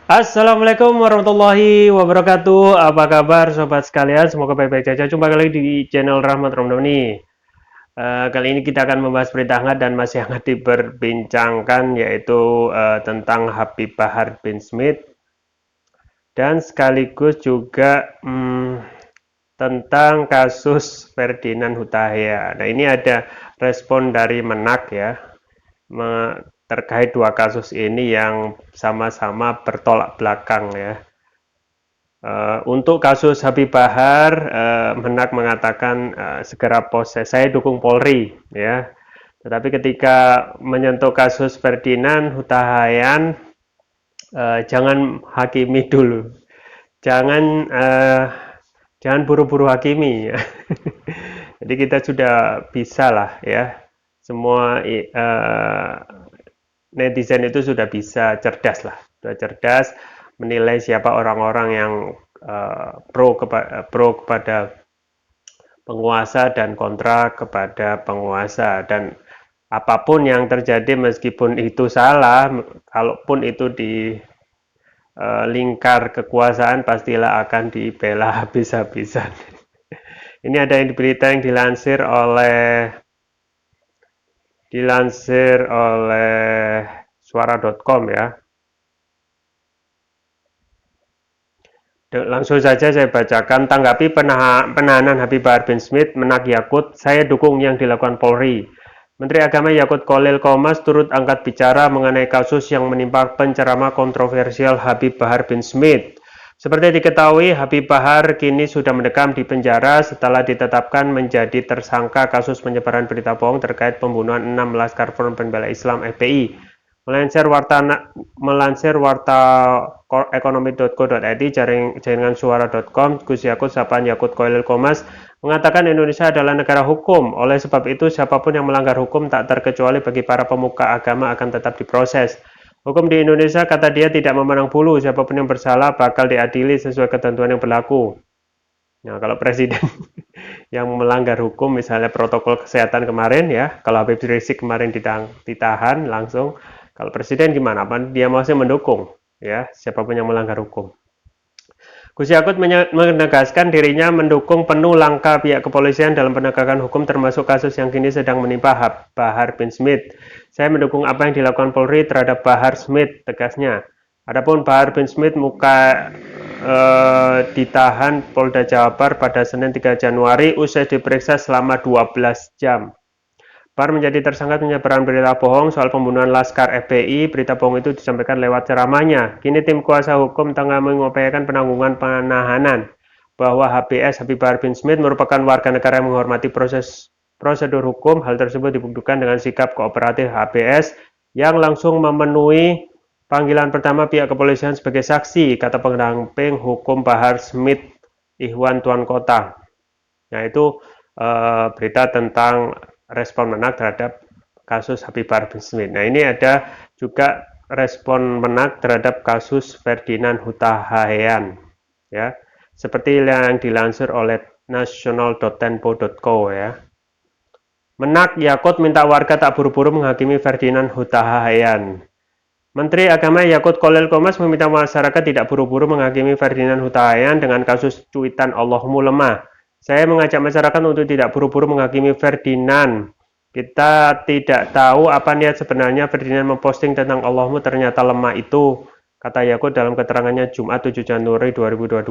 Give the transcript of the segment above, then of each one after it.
Assalamualaikum warahmatullahi wabarakatuh. Apa kabar sobat sekalian? Semoga baik-baik saja. Jumpa lagi di channel Rahmat Romdoni. Kali ini kita akan membahas berita hangat dan masih hangat diperbincangkan, yaitu tentang Habib Bahar bin Smith dan sekaligus juga tentang kasus Ferdinand Hutahian. Nah, ini ada respon dari Menak ya, terkait dua kasus ini yang sama-sama bertolak belakang ya. Untuk kasus Habib Bahar, Menak mengatakan segera proses. Saya dukung Polri, ya. Tetapi ketika menyentuh kasus Ferdinand Hutahian, jangan hakimi dulu, jangan jangan buru-buru hakimi. Ya. Jadi kita sudah bisa lah, ya. Semua netizen itu sudah bisa cerdas lah, sudah cerdas menilai siapa orang-orang yang pro kepada penguasa dan kontra kepada penguasa, dan apapun yang terjadi meskipun itu salah, kalaupun itu di lingkar kekuasaan pastilah akan dibela habis-habisan. Ini ada yang berita yang dilansir oleh suara.com ya. Langsung saja saya bacakan. Tanggapi penahanan Habib Bahar bin Smith, Menak Yakut, saya dukung yang dilakukan Polri. Menteri Agama Yakut Khalil Qomas turut angkat bicara mengenai kasus yang menimpa penceramah kontroversial Habib Bahar bin Smith. Seperti diketahui, Habib Bahar kini sudah mendekam di penjara setelah ditetapkan menjadi tersangka kasus penyebaran berita bohong terkait pembunuhan 6 Laskar Front Pembela Islam FPI. Melansir warta ekonomi.co.id, jaringan suara.com, Gus Yakut Sapaan Yakut Khalil Qomas mengatakan Indonesia adalah negara hukum. Oleh sebab itu, siapapun yang melanggar hukum tak terkecuali bagi para pemuka agama akan tetap diproses. Hukum di Indonesia, kata dia, tidak memandang bulu. Siapapun yang bersalah bakal diadili sesuai ketentuan yang berlaku. Nah, kalau presiden yang melanggar hukum, misalnya protokol kesehatan kemarin ya, kalau Habib Rizik kemarin ditahan langsung, kalau presiden gimana? Dia masih mendukung ya siapapun yang melanggar hukum. Gus Yakut menegaskan dirinya mendukung penuh langkah pihak kepolisian dalam penegakan hukum termasuk kasus yang kini sedang menimpa Bahar bin Smith. Saya mendukung apa yang dilakukan Polri terhadap Bahar Smith, tegasnya. Adapun Bahar bin Smith ditahan Polda Jabar pada Senin 3 Januari usai diperiksa selama 12 jam. Bahar menjadi tersangka penyebaran berita bohong soal pembunuhan Laskar FPI. Berita bohong itu disampaikan lewat ceramahnya. Kini tim kuasa hukum tengah mengupayakan penangguhan penahanan bahwa Habib Bahar bin Smith merupakan warga negara yang menghormati prosedur hukum. Hal tersebut dibuktikan dengan sikap kooperatif HBS yang langsung memenuhi panggilan pertama pihak kepolisian sebagai saksi, kata pendamping hukum Bahar Smith, Ikhwan Tuan Kota. Nah, itu berita tentang respon Menak terhadap kasus Habib Bahar bin Smith. Nah, ini ada juga respon Menak terhadap kasus Ferdinand Hutahian ya. Seperti yang dilansir oleh national.tempo.co ya. Menak Yakut minta warga tak buru-buru menghakimi Ferdinand Hutahian. Menteri Agama Yakut Khalil Qomas meminta masyarakat tidak buru-buru menghakimi Ferdinand Hutahian dengan kasus cuitan Allahmu lemah. Saya mengajak masyarakat untuk tidak buru-buru menghakimi Ferdinand. Kita tidak tahu apa niat sebenarnya Ferdinand memposting tentang Allahmu ternyata lemah itu, kata Yakut dalam keterangannya Jumat 7 Januari 2022.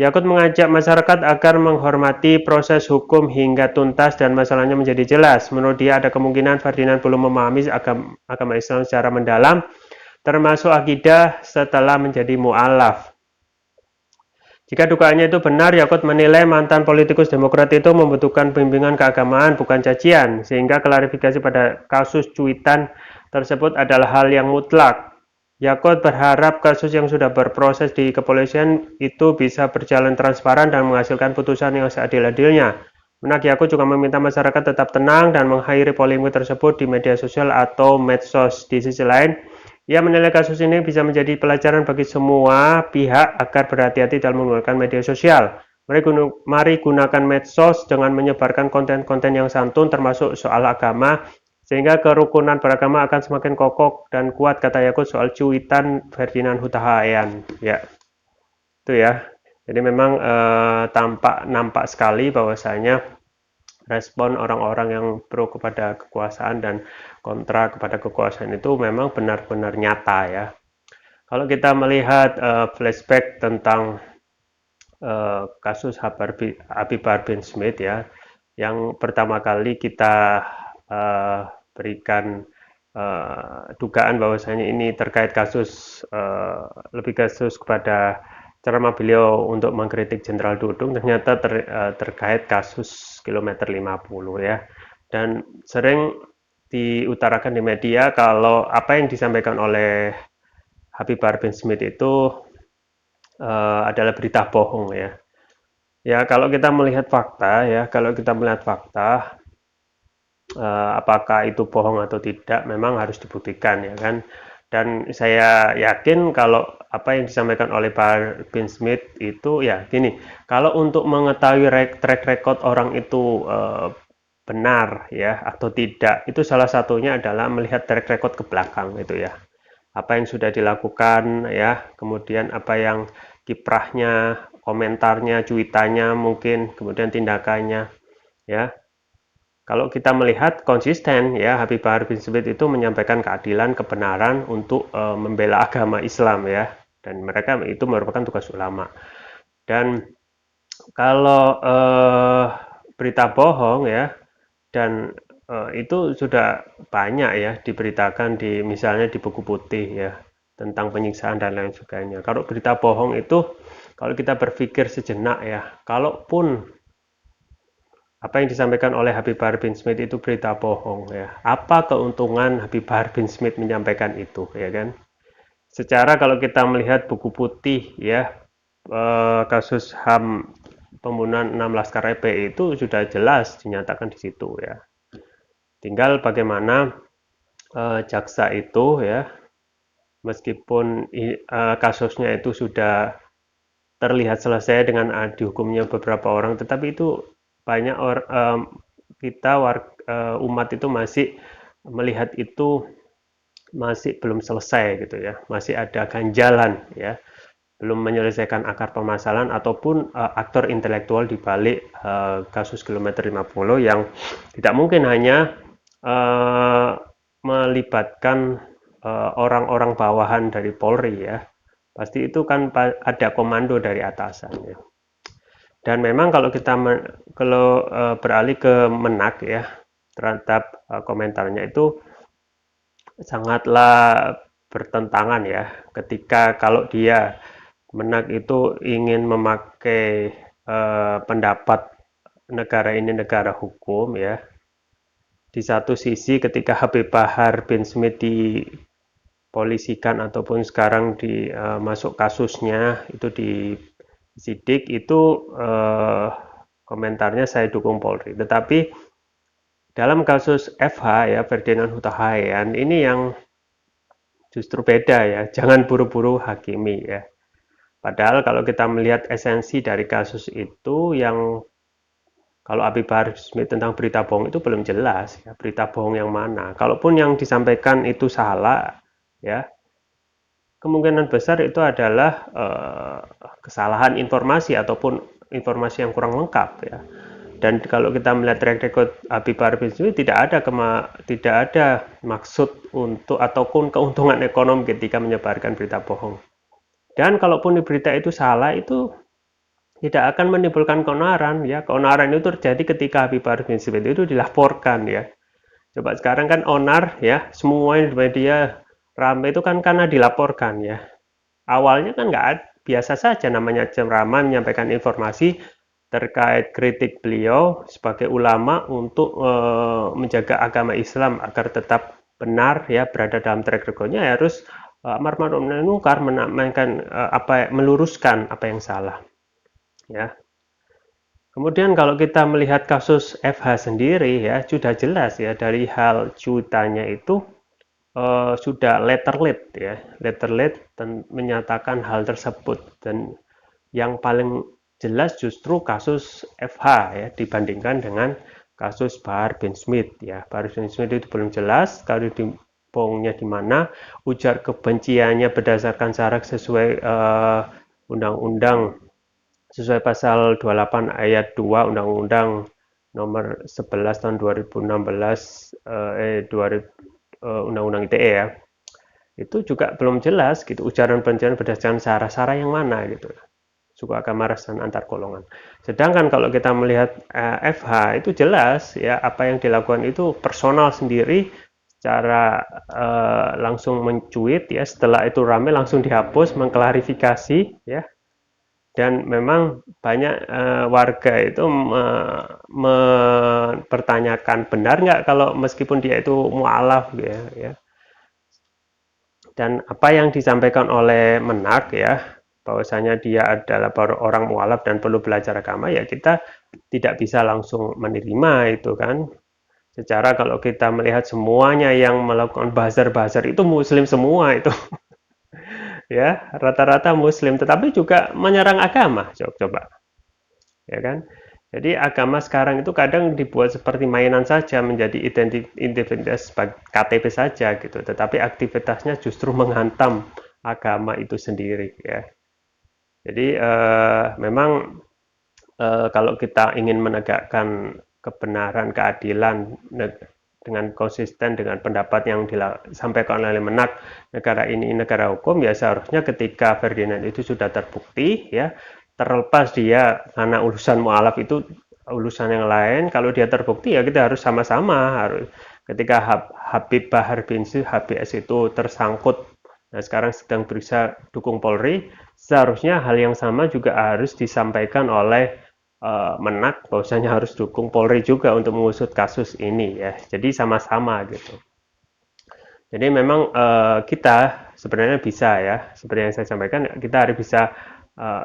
Yakut mengajak masyarakat agar menghormati proses hukum hingga tuntas dan masalahnya menjadi jelas. Menurut dia ada kemungkinan Ferdinand belum memahami agama Islam secara mendalam, termasuk akidah setelah menjadi mu'alaf. Jika dugaannya itu benar, Yakut menilai mantan politikus Demokrat itu membutuhkan bimbingan keagamaan, bukan cacian, sehingga klarifikasi pada kasus cuitan tersebut adalah hal yang mutlak. Yakut berharap kasus yang sudah berproses di kepolisian itu bisa berjalan transparan dan menghasilkan putusan yang seadil-adilnya. Menak Yakut juga meminta masyarakat tetap tenang dan mengakhiri polemik tersebut di media sosial atau medsos. Di sisi lain, ia menilai kasus ini bisa menjadi pelajaran bagi semua pihak agar berhati-hati dalam menggunakan media sosial. Mari gunakan medsos dengan menyebarkan konten-konten yang santun termasuk soal agama Sehingga kerukunan beragama akan semakin kokoh dan kuat, kata Yakut soal cuitan Ferdinand Huta Heian. Ya, itu ya. Jadi memang nampak sekali bahwasanya respon orang-orang yang pro kepada kekuasaan dan kontra kepada kekuasaan itu memang benar-benar nyata ya. Kalau kita melihat flashback tentang kasus Habib Bahar Smith ya, yang pertama kali kita berikan dugaan bahwasanya ini terkait kasus lebih kasus kepada ceramah beliau untuk mengkritik Jenderal Dudung, ternyata terkait kasus kilometer 50 ya, dan sering diutarakan di media kalau apa yang disampaikan oleh Habib Bahar Smith itu adalah berita bohong ya. Ya, kalau kita melihat fakta ya, kalau kita melihat fakta, apakah itu bohong atau tidak, memang harus dibuktikan ya kan. Dan saya yakin kalau apa yang disampaikan oleh Pak bin Smith itu ya gini, kalau untuk mengetahui track record orang itu benar ya atau tidak, itu salah satunya adalah melihat track record ke belakang itu ya. Apa yang sudah dilakukan ya, kemudian apa yang kiprahnya, komentarnya, cuitannya mungkin, kemudian tindakannya ya. Kalau kita melihat konsisten ya, Habib Bahar bin Smith itu menyampaikan keadilan, kebenaran untuk membela agama Islam ya, dan mereka itu merupakan tugas ulama. Dan kalau berita bohong ya, dan itu sudah banyak ya diberitakan di misalnya di buku putih ya tentang penyiksaan dan lain sebagainya. Kalau berita bohong itu, kalau kita berpikir sejenak ya, kalaupun apa yang disampaikan oleh Habib Bahar bin Smith itu berita bohong ya. Apa keuntungan Habib Bahar bin Smith menyampaikan itu ya kan? Secara kalau kita melihat buku putih ya, kasus HAM pembunuhan 6 Laskar FPI itu sudah jelas dinyatakan di situ ya. Tinggal bagaimana jaksa itu ya, meskipun kasusnya itu sudah terlihat selesai dengan dihukumnya beberapa orang, tetapi itu banyak kita umat itu masih melihat itu masih belum selesai gitu ya, masih ada ganjalan ya, belum menyelesaikan akar permasalahan ataupun aktor intelektual di balik kasus kilometer 50 yang tidak mungkin hanya melibatkan orang-orang bawahan dari Polri ya, pasti itu kan ada komando dari atasan ya. Dan memang kalau kita kalau beralih ke Menak ya, terhadap komentarnya itu sangatlah bertentangan ya, ketika kalau dia Menak itu ingin memakai pendapat negara ini negara hukum ya. Di satu sisi ketika Habib Bahar bin Smith dipolisikan ataupun sekarang masuk kasusnya itu di sidik itu komentarnya saya dukung Polri. Tetapi dalam kasus FH ya, Ferdinand Huta Heian ini yang justru beda ya, jangan buru-buru hakimi ya. Padahal kalau kita melihat esensi dari kasus itu, yang kalau Habib Bahar Smith tentang berita bohong itu belum jelas ya, berita bohong yang mana. Kalaupun yang disampaikan itu salah ya, kemungkinan besar itu adalah kesalahan informasi ataupun informasi yang kurang lengkap ya. Dan kalau kita melihat track record Habib Bahar Smith, tidak ada maksud untuk ataupun keuntungan ekonomi ketika menyebarkan berita bohong. Dan kalaupun di berita itu salah, itu tidak akan menimbulkan keonaran ya. Keonaran itu terjadi ketika Habib Bahar Smith itu dilaporkan ya. Coba sekarang kan onar ya, semua di media ramai itu kan karena dilaporkan ya. Awalnya kan nggak biasa saja, namanya ceramah menyampaikan informasi terkait kritik beliau sebagai ulama untuk menjaga agama Islam agar tetap benar ya, berada dalam track record-nya, harus amar ma'ruf nahi munkar, meluruskan apa yang salah ya. Kemudian kalau kita melihat kasus FH sendiri ya, sudah jelas ya dari hal cuitannya itu sudah letterlet ya, letterlet dan menyatakan hal tersebut. Dan yang paling jelas justru kasus FH ya dibandingkan dengan kasus Bahar bin Smith ya. Bahar bin Smith itu belum jelas kalau dibongnya di mana, ujar kebenciannya berdasarkan syarat sesuai undang-undang sesuai pasal 28 ayat 2 Undang-Undang nomor 11 tahun 2016 Undang-Undang ITE ya. Itu juga belum jelas gitu ujaran kebencian berdasarkan sara-sara yang mana gitu. Suku agama ras dan antar golongan. Sedangkan kalau kita melihat FH itu jelas ya apa yang dilakukan itu personal sendiri secara langsung mencuit ya, setelah itu rame langsung dihapus, mengklarifikasi ya. Dan memang banyak warga itu mempertanyakan benar nggak kalau meskipun dia itu mu'alaf ya. Dan apa yang disampaikan oleh Menak ya, bahwasanya dia adalah orang mu'alaf dan perlu belajar agama, ya kita tidak bisa langsung menerima itu kan. Secara kalau kita melihat semuanya yang melakukan bazar-bazar itu muslim semua itu. Ya, rata-rata muslim, tetapi juga menyerang agama, coba. Ya kan? Jadi agama sekarang itu kadang dibuat seperti mainan saja, menjadi identitas KTP saja gitu, tetapi aktivitasnya justru menghantam agama itu sendiri ya. Jadi memang kalau kita ingin menegakkan kebenaran, keadilan dengan konsisten dengan pendapat yang disampaikan oleh Menak, negara ini negara hukum, ya seharusnya ketika Ferdinand itu sudah terbukti ya, terlepas dia karena urusan mualaf itu urusan yang lain, kalau dia terbukti ya kita harus sama-sama harus ketika Habib Bahar bin HBS itu tersangkut, nah sekarang sedang berusaha dukung Polri, seharusnya hal yang sama juga harus disampaikan oleh Menak, bahwasanya harus dukung Polri juga untuk mengusut kasus ini ya. Jadi sama-sama gitu. Jadi memang kita sebenarnya bisa ya, seperti yang saya sampaikan, kita harus bisa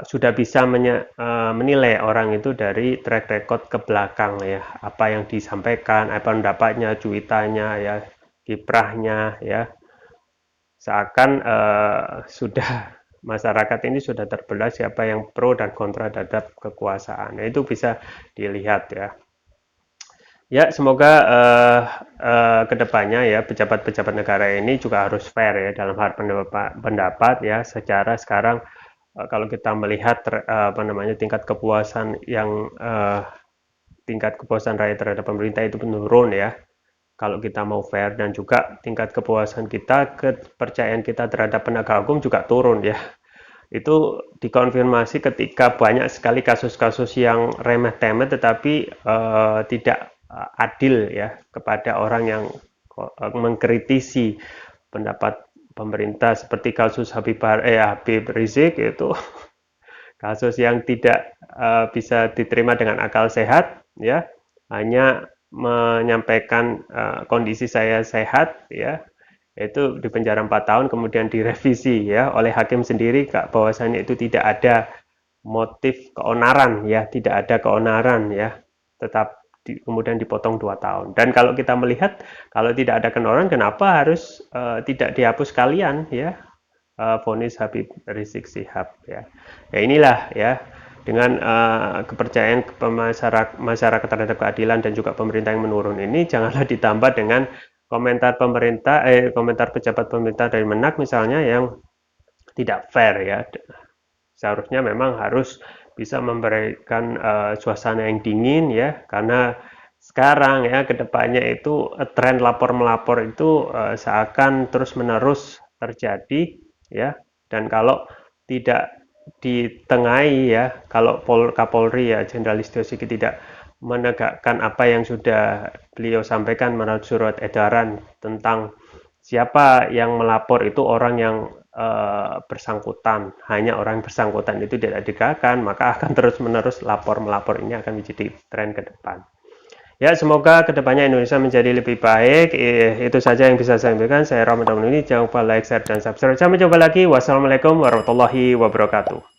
sudah bisa menilai orang itu dari track record ke belakang ya, apa yang disampaikan, apa pendapatnya, cuitannya ya, kiprahnya ya. Seakan sudah masyarakat ini sudah terbelah siapa yang pro dan kontra terhadap kekuasaan. Nah, itu bisa dilihat ya. Ya, semoga kedepannya ya pejabat-pejabat negara ini juga harus fair ya dalam hal pendapat ya. Secara sekarang kalau kita melihat tingkat kepuasan tingkat kepuasan rakyat terhadap pemerintah itu menurun ya. Kalau kita mau fair, dan juga tingkat kepuasan kita, kepercayaan kita terhadap penegak hukum juga turun ya. Itu dikonfirmasi ketika banyak sekali kasus-kasus yang remeh-temeh tetapi tidak adil ya kepada orang yang mengkritisi pendapat pemerintah, seperti kasus Habib Rizik itu kasus yang tidak bisa diterima dengan akal sehat ya, hanya menyampaikan kondisi saya sehat ya, itu di penjara 4 tahun, kemudian direvisi ya oleh hakim sendiri bahwasanya itu tidak ada motif keonaran ya, tidak ada keonaran ya, tetap kemudian dipotong 2 tahun. Dan kalau kita melihat kalau tidak ada keonaran, kenapa harus tidak dihapus kalian ya vonis Habib Rizik Syihab ya. Ya inilah ya, dengan kepercayaan masyarakat terhadap keadilan dan juga pemerintah yang menurun ini, janganlah ditambah dengan komentar komentar pejabat pemerintah dari Menak misalnya yang tidak fair ya. Seharusnya memang harus bisa memberikan suasana yang dingin ya, karena sekarang ya kedepannya itu tren lapor melapor itu seakan terus menerus terjadi ya, dan kalau tidak ditengahi ya, kalau Kapolri ya Jenderal Listio Sigit tidak menegakkan apa yang sudah beliau sampaikan menurut surat edaran tentang siapa yang melapor itu orang yang bersangkutan, hanya orang bersangkutan itu tidak ditegakkan, maka akan terus-menerus lapor melapor ini akan menjadi tren ke depan. Ya, semoga kedepannya Indonesia menjadi lebih baik. Itu saja yang bisa saya sampaikan. Saya Rahmat Ini. Jangan lupa like, share, dan subscribe. Sampai jumpa lagi. Wassalamualaikum warahmatullahi wabarakatuh.